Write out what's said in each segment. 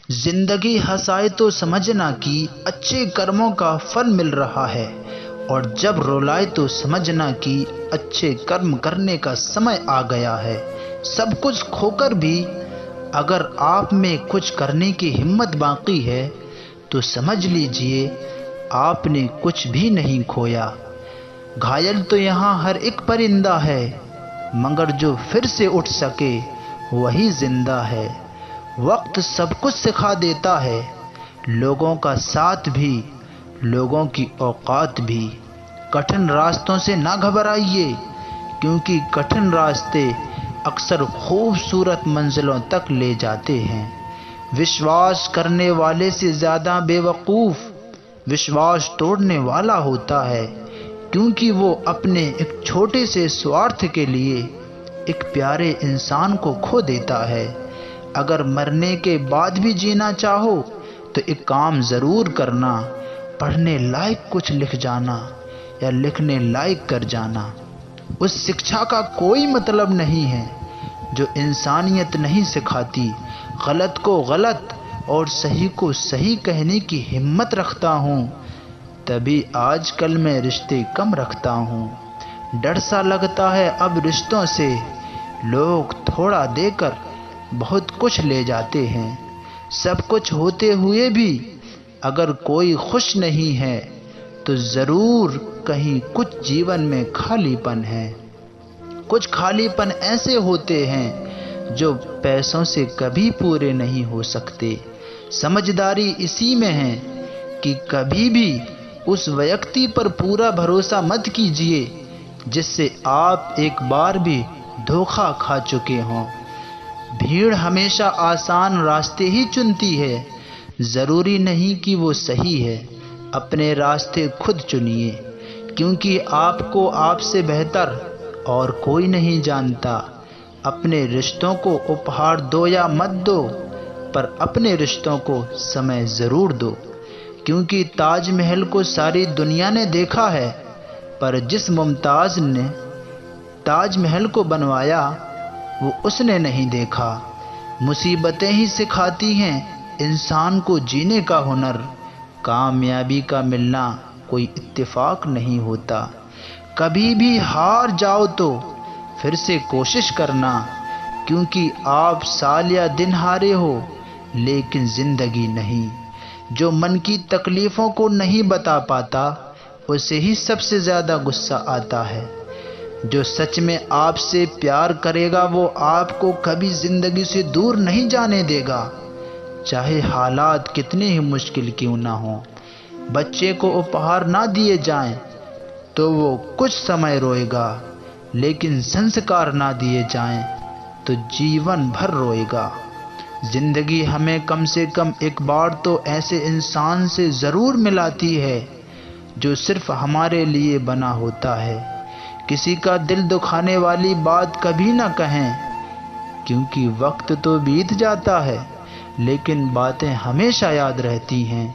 जिंदगी हंसाए तो समझना कि अच्छे कर्मों का फल मिल रहा है, और जब रुलाए तो समझना कि अच्छे कर्म करने का समय आ गया है। सब कुछ खोकर भी अगर आप में कुछ करने की हिम्मत बाकी है तो समझ लीजिए आपने कुछ भी नहीं खोया। घायल तो यहाँ हर एक परिंदा है, मगर जो फिर से उठ सके वही जिंदा है। वक्त सब कुछ सिखा देता है, लोगों का साथ भी, लोगों की औकात भी। कठिन रास्तों से ना घबराइए, क्योंकि कठिन रास्ते अक्सर खूबसूरत मंजिलों तक ले जाते हैं। विश्वास करने वाले से ज़्यादा बेवकूफ़ विश्वास तोड़ने वाला होता है, क्योंकि वो अपने एक छोटे से स्वार्थ के लिए एक प्यारे इंसान को खो देता है। अगर मरने के बाद भी जीना चाहो तो एक काम ज़रूर करना, पढ़ने लायक कुछ लिख जाना या लिखने लायक कर जाना। उस शिक्षा का कोई मतलब नहीं है जो इंसानियत नहीं सिखाती। गलत को गलत और सही को सही कहने की हिम्मत रखता हूँ, तभी आजकल मैं रिश्ते कम रखता हूँ। डर सा लगता है अब रिश्तों से, लोग थोड़ा देकर बहुत कुछ ले जाते हैं। सब कुछ होते हुए भी अगर कोई खुश नहीं है तो ज़रूर कहीं कुछ जीवन में खालीपन है। कुछ खालीपन ऐसे होते हैं जो पैसों से कभी पूरे नहीं हो सकते। समझदारी इसी में है कि कभी भी उस व्यक्ति पर पूरा भरोसा मत कीजिए जिससे आप एक बार भी धोखा खा चुके हों। भीड़ हमेशा आसान रास्ते ही चुनती है, ज़रूरी नहीं कि वो सही है। अपने रास्ते खुद चुनिए, क्योंकि आपको आपसे बेहतर और कोई नहीं जानता। अपने रिश्तों को उपहार दो या मत दो, पर अपने रिश्तों को समय ज़रूर दो, क्योंकि ताजमहल को सारी दुनिया ने देखा है, पर जिस मुमताज़ ने ताजमहल को बनवाया वो उसने नहीं देखा। मुसीबतें ही सिखाती हैं इंसान को जीने का हुनर। कामयाबी का मिलना कोई इत्तेफाक नहीं होता। कभी भी हार जाओ तो फिर से कोशिश करना, क्योंकि आप साल या दिन हारे हो लेकिन ज़िंदगी नहीं। जो मन की तकलीफ़ों को नहीं बता पाता उसे ही सबसे ज़्यादा गुस्सा आता है। जो सच में आपसे प्यार करेगा वो आपको कभी ज़िंदगी से दूर नहीं जाने देगा, चाहे हालात कितने ही मुश्किल क्यों ना हो। बच्चे को उपहार ना दिए जाएं तो वो कुछ समय रोएगा, लेकिन संस्कार ना दिए जाएं तो जीवन भर रोएगा। जिंदगी हमें कम से कम एक बार तो ऐसे इंसान से ज़रूर मिलाती है जो सिर्फ हमारे लिए बना होता है। किसी का दिल दुखाने वाली बात कभी ना कहें, क्योंकि वक्त तो बीत जाता है लेकिन बातें हमेशा याद रहती हैं।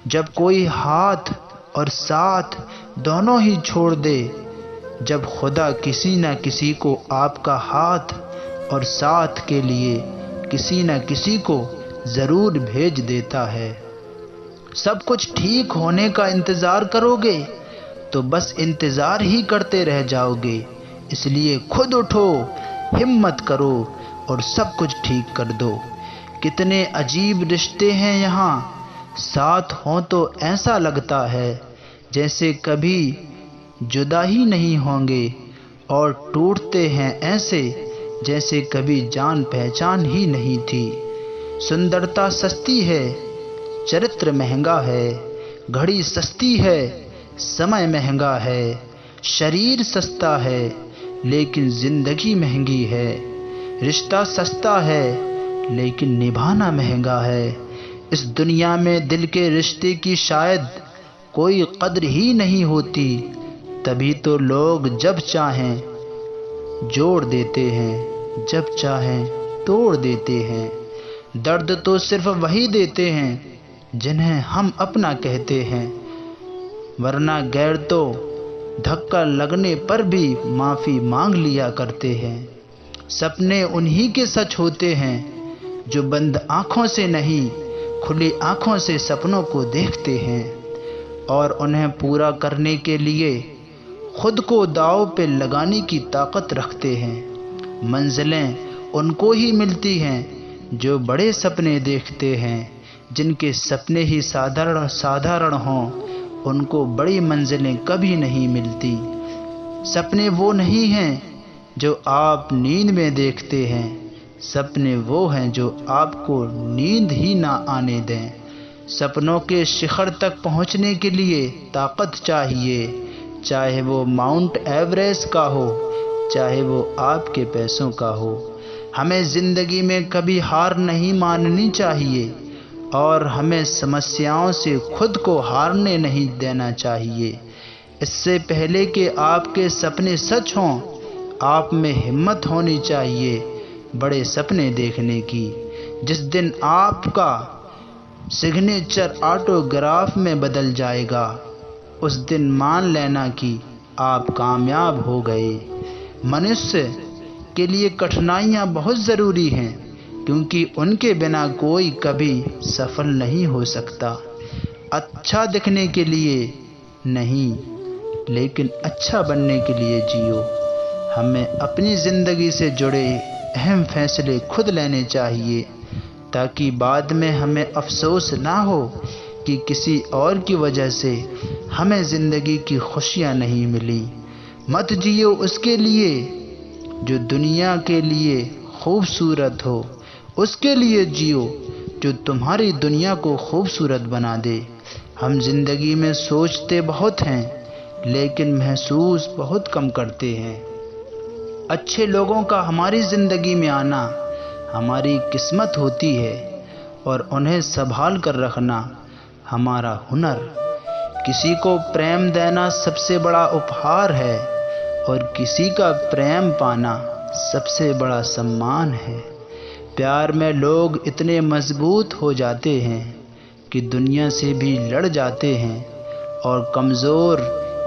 जब कोई हाथ और साथ दोनों ही छोड़ दे, जब खुदा किसी न किसी को आपका हाथ और साथ के लिए किसी न किसी को ज़रूर भेज देता है। सब कुछ ठीक होने का इंतज़ार करोगे तो बस इंतज़ार ही करते रह जाओगे। इसलिए खुद उठो, हिम्मत करो और सब कुछ ठीक कर दो। कितने अजीब रिश्ते हैं यहाँ, साथ हों तो ऐसा लगता है जैसे कभी जुदा ही नहीं होंगे, और टूटते हैं ऐसे जैसे कभी जान पहचान ही नहीं थी। सुंदरता सस्ती है, चरित्र महंगा है, घड़ी सस्ती है, समय महंगा है, शरीर सस्ता है लेकिन ज़िंदगी महंगी है। रिश्ता सस्ता है लेकिन निभाना महंगा है। इस दुनिया में दिल के रिश्ते की शायद कोई कद्र ही नहीं होती, तभी तो लोग जब चाहें जोड़ देते हैं, जब चाहें तोड़ देते हैं। दर्द तो सिर्फ वही देते हैं जिन्हें हम अपना कहते हैं, वरना गैर तो धक्का लगने पर भी माफ़ी मांग लिया करते हैं। सपने उन्हीं के सच होते हैं जो बंद आँखों से नहीं खुली आंखों से सपनों को देखते हैं और उन्हें पूरा करने के लिए खुद को दांव पे लगाने की ताकत रखते हैं। मंजिलें उनको ही मिलती हैं जो बड़े सपने देखते हैं। जिनके सपने ही साधारण हों उनको बड़ी मंजिलें कभी नहीं मिलती। सपने वो नहीं हैं जो आप नींद में देखते हैं, सपने वो हैं जो आपको नींद ही ना आने दें। सपनों के शिखर तक पहुंचने के लिए ताकत चाहिए, चाहे वो माउंट एवरेस्ट का हो, चाहे वो आपके पैसों का हो। हमें ज़िंदगी में कभी हार नहीं माननी चाहिए और हमें समस्याओं से खुद को हारने नहीं देना चाहिए। इससे पहले कि आपके सपने सच हों, आप में हिम्मत होनी चाहिए बड़े सपने देखने की। जिस दिन आपका सिग्नेचर ऑटोग्राफ में बदल जाएगा, उस दिन मान लेना कि आप कामयाब हो गए। मनुष्य के लिए कठिनाइयाँ बहुत ज़रूरी हैं, क्योंकि उनके बिना कोई कभी सफल नहीं हो सकता। अच्छा दिखने के लिए नहीं, लेकिन अच्छा बनने के लिए जियो। हमें अपनी ज़िंदगी से जुड़े अहम फैसले खुद लेने चाहिए, ताकि बाद में हमें अफसोस ना हो कि किसी और की वजह से हमें ज़िंदगी की खुशियाँ नहीं मिली। मत जियो उसके लिए जो दुनिया के लिए खूबसूरत हो, उसके लिए जियो जो तुम्हारी दुनिया को खूबसूरत बना दे। हम ज़िंदगी में सोचते बहुत हैं, लेकिन महसूस बहुत कम करते हैं। अच्छे लोगों का हमारी ज़िंदगी में आना हमारी किस्मत होती है और उन्हें संभाल कर रखना हमारा हुनर। किसी को प्रेम देना सबसे बड़ा उपहार है और किसी का प्रेम पाना सबसे बड़ा सम्मान है। प्यार में लोग इतने मजबूत हो जाते हैं कि दुनिया से भी लड़ जाते हैं, और कमज़ोर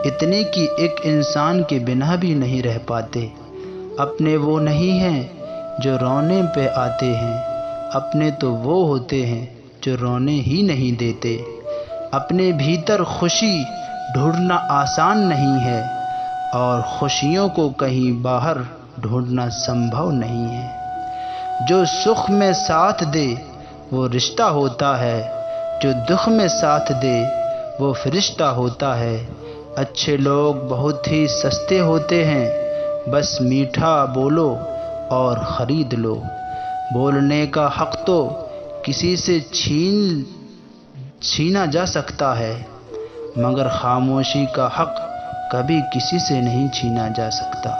इतने कि एक इंसान के बिना भी नहीं रह पाते। अपने वो नहीं हैं जो रोने पे आते हैं, अपने तो वो होते हैं जो रोने ही नहीं देते। अपने भीतर खुशी ढूंढना आसान नहीं है और खुशियों को कहीं बाहर ढूंढना संभव नहीं है। जो सुख में साथ दे वो रिश्ता होता है, जो दुख में साथ दे वो फरिश्ता होता है। अच्छे लोग बहुत ही सस्ते होते हैं, बस मीठा बोलो और ख़रीद लो। बोलने का हक़ तो किसी से छीना जा सकता है, मगर खामोशी का हक़ कभी किसी से नहीं छीना जा सकता।